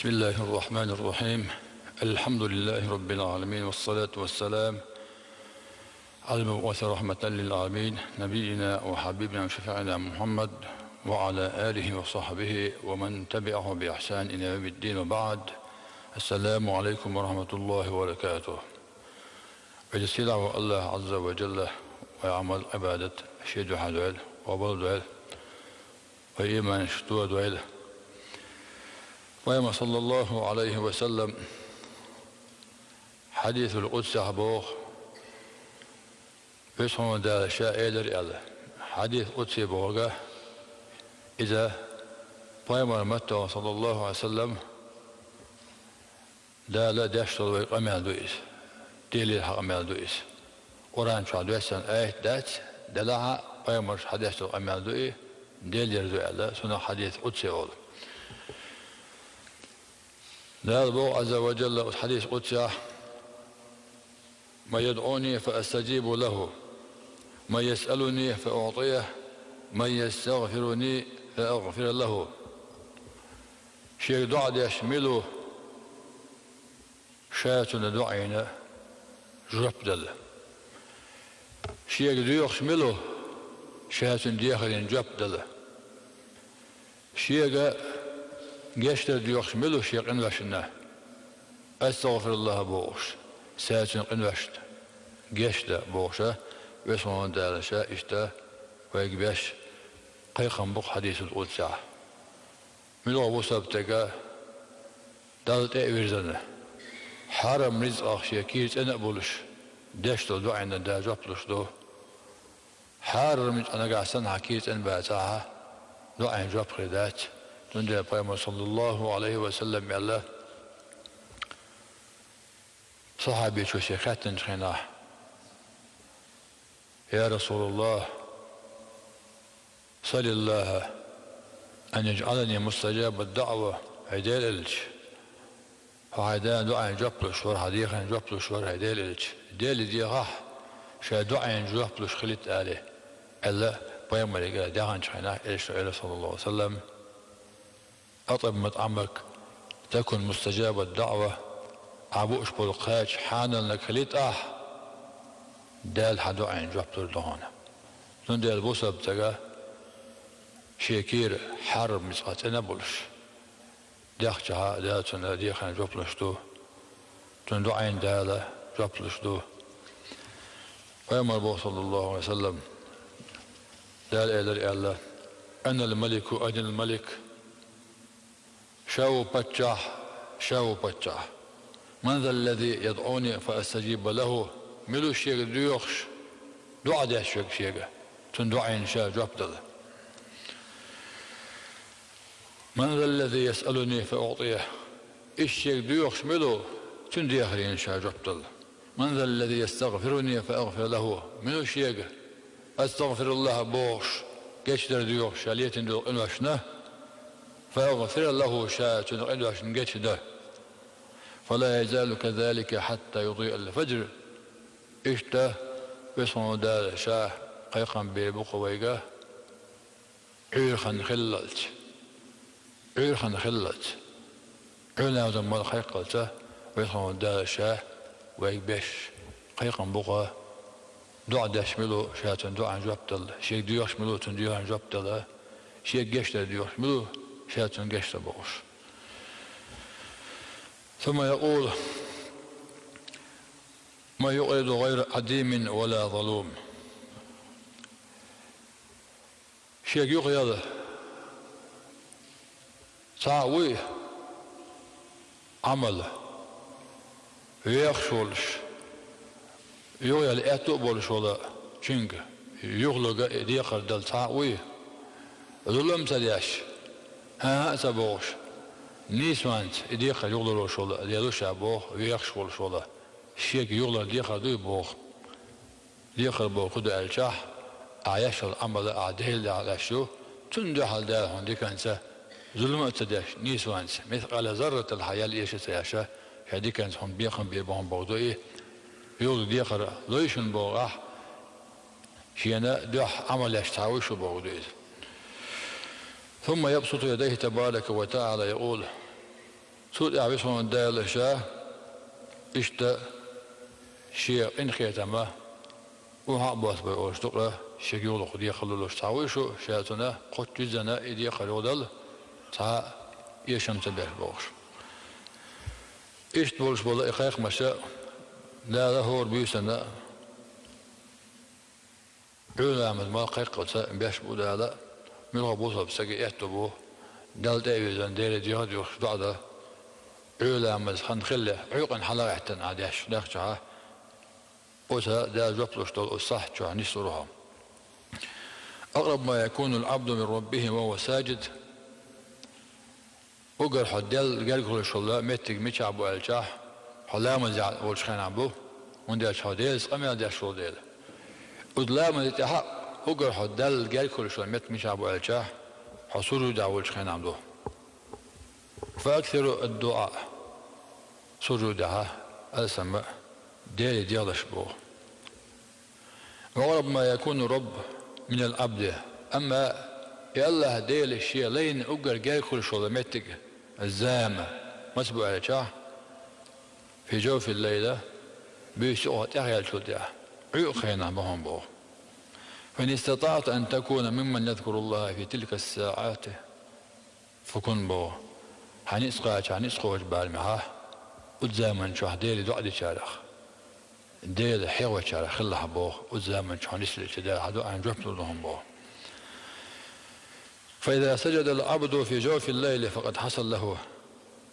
بسم الله الرحمن الرحيم. الحمد لله رب العالمين، والصلاة والسلام على المبعوث رحمة للعالمين نبينا وحبيبنا وشفيعنا محمد وعلى آله وصحبه ومن تبعه بإحسان إلى يوم الدين، وبعد. السلام عليكم ورحمة الله وبركاته. وجسيلا الله عز وجل ويعمل عبادة شيد حدوال وبرد وإيمان شتوى دوال ويما صلى الله عليه وسلم حديث القدس أحبوخ بسم دار شائر الله حديث قدسي بوغا إذا بيمر متى صلى الله عليه وسلم دالا داشتر ويقامل دوئيس ديلي الحق أمل دوئيس قرآن شعر دوئيسان آية دات دلها بيمر حديث وقامل دوئي ديلي رضوئي الله سنة حديث قدسي أول دال الله عز وجل حديث قدسي ما يدعوني فأستجيب له، ما يسألني فأعطيه، من يستغفرني فأغفر له. شيء دعاء يشمله شاتنا دعينا جبدل، شيء يشمله شاتن ديخل جبدل، شيء يشتر يشمله شيء انوشنا أستغفر الله بوش ساتن قنوشت جشتا بوشة ويسمون دالشا إشتا ويقبش قيقا بق حديث القدسة من أبو سبتك دالت إيرزنا حرم رزق أخشي كيرت أنا بولش دشتو دعينا دا جبلش دو حرم أنا قاسن حكيت أن باتاها دعين جب خدات تندى بيما صلى الله عليه وسلم الله صحابي شو شيخاتن خناه يا رسول الله صل الله أن يجعلني مستجاب الدعوة هيديل إلش فهيدان دعاء جبلش ور حديقا جبلش ور هيديل إلش ديل دي غاح شا دعاء جبلش خليت آله إلا بيما لقى دعان خناه إلش صلى الله عليه وسلم أطب مطعمك تكن مستجاب الدعوة عبوش بالقاج حانا لك خليت دال حدو عين جبتر دهانا تندل بوسا بتقى شيكير حرب مسقات نبولش داخجها دالتنا ديخنا جبلش دو تندو عين دالة جبلش دو ويمر بو صلى الله عليه وسلم دال إلى الله أنا الملك وأنا الملك شاو بتشاح من ذا الذي يدعوني فأستجيب له ملو الشيخ ديوخش دعا ده الشيخ تندعين شاء جبدل من ذا الذي يسألني فأعطيه الشيخ ديوخش ملو تنديخرين شاء جبدل من ذا الذي يستغفرني فأغفر له ملو الشيخ أستغفر الله بوش قشتر ديوخش عليت اندو انوشنه فأغفر له شاء تنقلوش قشده فلا يزال كذلك حتى يضيء الفجر اشته بسم دال شاه قيقا بيبق ويقاه عيرخا خلت عنا ودم الخيقلته بسم دال شاه ويقبش قيقا بقى دع دشملو شاتن دعا جبتل شيك ديوش ملو تنديوها جبتل شيك قشته ديوش ملو شاتن قشته بقش. ثم يقول ما يقعد غير عديم ولا ظلوم. شيء يقعد تعويه عمله يخشولش يقعد اتقبلش ولا شنك يغلق ديقر دل تعويه ظلم تلياش ها تبوش نيسمانت ديقر يغلق ولا ديالوش ابوه ويخشولش ولا شيك يغلق ديقر دوي بوخ ديقر بوخ دو الجاح عايش العمل عديل على شو تندح الدال ديك انت ظلم تداش نيسوانت مثقال ذرة الحياة ليش تياشا هذيك كانت هم بيخم بيبهم بوضوئي يغلق ديقر ليشن بوغاح شينا دوح عمل يشتعوش سود أعبسهم دال شاه إشتا شيء إن خيتما وها باس بأوشتقلا شجول خدي خلولش تعويشو شاتنا قد جزنا إدي خلودل تا يشمس به بوش إشت بولش بولا إخيق مشا لا هور بيسنا علا من ما قيق وتا بيش بودا لا من غبوصة بسقي إحتبو دال دايوزان دير جهاد يخش بعده علا من خن خله عيقا حلا احتن عادش داخشها وتا دا جبلش دول الصح جو نسرها أقرب ما يكون العبد من ربه وهو ساجد وقر حدل قال كل شلا متك متشعبو الجاح حلا ما زع والشخين عبو وندي حديل سقمي دا شو ديل ودلا ما تحق وقر حدل قال كل شلا متك متشعبو الجاح حصول دا والشخين عبو فأكثر الدعاء سجودها السماء ديل ديالش بو وأقرب ما يكون رب من العبد أما يالله ديل الشيء لين أقر جاي كل شغلمتك الزامة مسبوع على شاه في جوف الليلة بيسوء تغيال شدها عيقنا بهم بو فإن استطعت أن تكون ممن يذكر الله في تلك الساعات فكن بو حنسقاش بالمها والزامن شاه ديل دعدي شارخ ديل حيوة شارخ خلها بو والزامن شاه نسل شدال هدو عن جوف لهم بو فإذا سجد العبد في جوف الليل فقد حصل له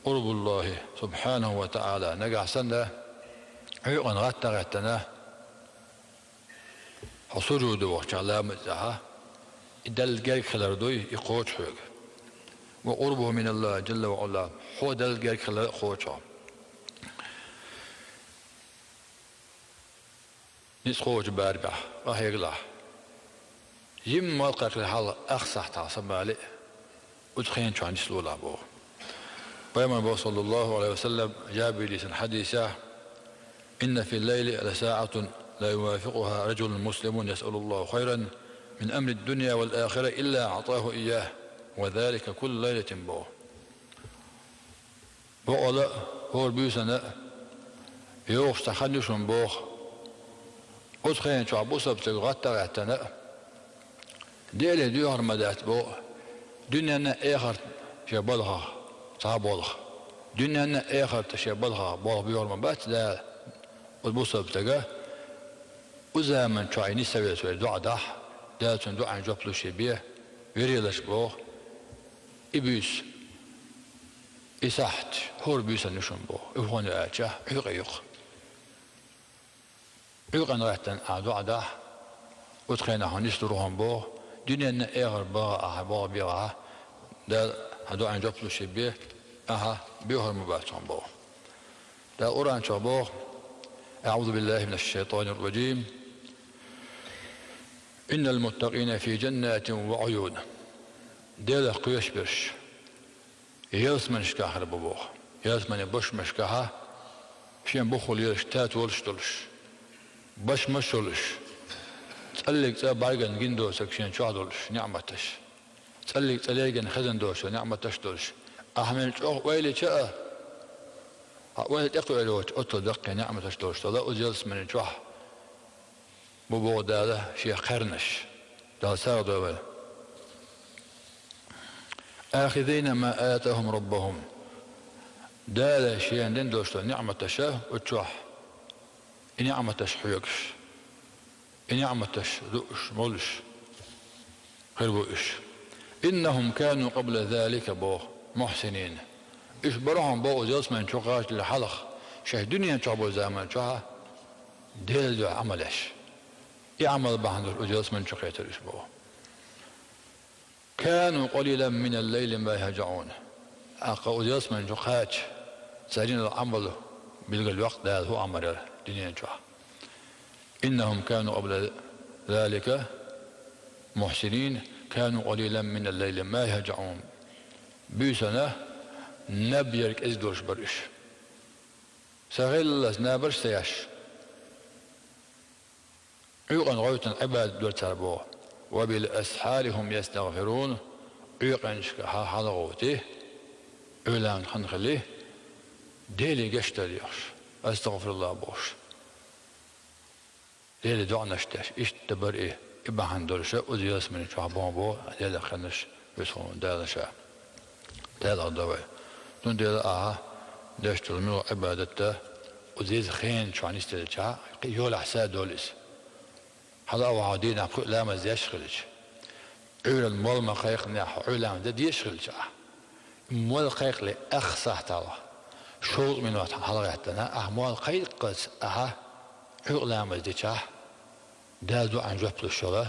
قرب الله سبحانه وتعالى نقع سنة عيقا غتنا حصول وقت على مزها دل جاي خلردوي يقوت حق وقربه من الله جل وعلا هو دل جاي خلر خوتها نسخوت باربع راح يقلع يم موقع الحال أخصح تعصب عليه وتخين شو عن يسلو أبوه بينما صلى الله عليه وسلم جاب لي حديثه إن في الليل لساعة لا يوافقها رجل مسلم يسأل الله خيرا من أمر الدنيا والآخرة إلا أعطاه إياه وذلك كل ليلة بوه بقول هو البيسنا يوخ تخنش من بوخ وتخين شو عبوسة بتغطى غتنا ديلي ديوهر مدات بو دنيانا اخر شبالها صعبالها دنيانا اخر تشبالها بو بيور مبات لا والبوصة بتقى وزامن شعيني سوي دعا دح داتن دعا جبلو شبيه ويريلش بو إبيس إساحت هور بيسا نشون بو إفغان آجاه عيق عيقا راحتن دعا دح وتخينا هنستروهم بو دنيا اغر باغ بيغا دا هدو عن جبلو شبيه بيهر مباشرا بو دا أوران شابو أعوذ بالله من الشيطان الرجيم إن المتقين في جنات وعيون ديلا قيش برش يلسمن شكاح ربوخ يلسمن بوش مشكاها شين بوخل يلش تات ولش تلش باش مشولش تسألك تبارجن جندو سكشين شو عدولش نعمتش تسألك تلاقين خزن دوش نعمتش دولش أحمل شوق ويلي شاء ويلي تقوى لوش أطل دقي نعمتش دولش طلع أجلس من الجوح ببو داله شيء خرنش دا سار دول آخذين ما آتهم ربهم داله شيء عندن دوش نعمتش وتشوح نعمتش حيوكش نعمتش ذوش مولش غير بوش إنهم كانوا قبل ذلك بو محسنين إيش برهم بو جلس من شقاش للحلق شه دنيا شعبو زمان شها ديل دو عملش يعمل بحضر وجلس من شقيت الأسبوع كانوا قليلا من الليل ما يهجعون أقا جلس من شقاش سارين العمل بلغ الوقت ده هو عمل دنيا شها إنهم كانوا قبل ذلك محسنين كانوا قليلا من الليل ما يهجعون بيسنا نبيرك ازدوش برش سغلس نابرش سياش عيقا غوتا عباد دول تربوه وبالأسحار هم يستغفرون عيقا شكها حلغوته علان خنخليه ديلي قشتا ديوش أستغفر الله بوش ديلي دعنا اشتاش اشتبر إيه إبا هندرشة وزياس من شعبان بو ديلا خنش بسهم ديلا شا ديلا دواء دون ديلا داشت الملو عبادته وزيز خين شو عنيست الجا يول حساد دولس هذا وعادين أبقى لا ما زيش خلج عول المول ما خيخ ناح عول ده ديش خلج مول خيخ لي أخصه تعالى شوط من وقت هذا يحتنا أهمال خير قص عول ما زيش دادو عن جبل الشغله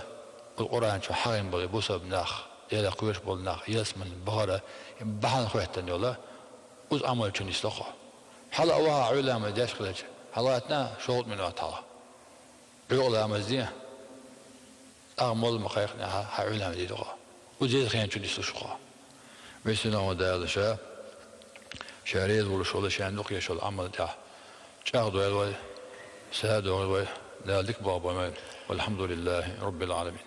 القرآن شو حرم بغي بوسا بناخ يلا قويش بالناخ يسمن بغرة بحال خويتن يلا وز عمل شنو يسلخه حلا وها علا ما داش خلج حلاتنا شوط من وقتها علا ما زين أعمل مخيخنا علا ما ديدوها وزيد خيان شنو يسلخه مثلنا هو ده شا شاريد ولا شغل شان نقيا شغل عمل ده شاهدوا الوي سادوا الوي ذلك بابا والحمد لله رب العالمين.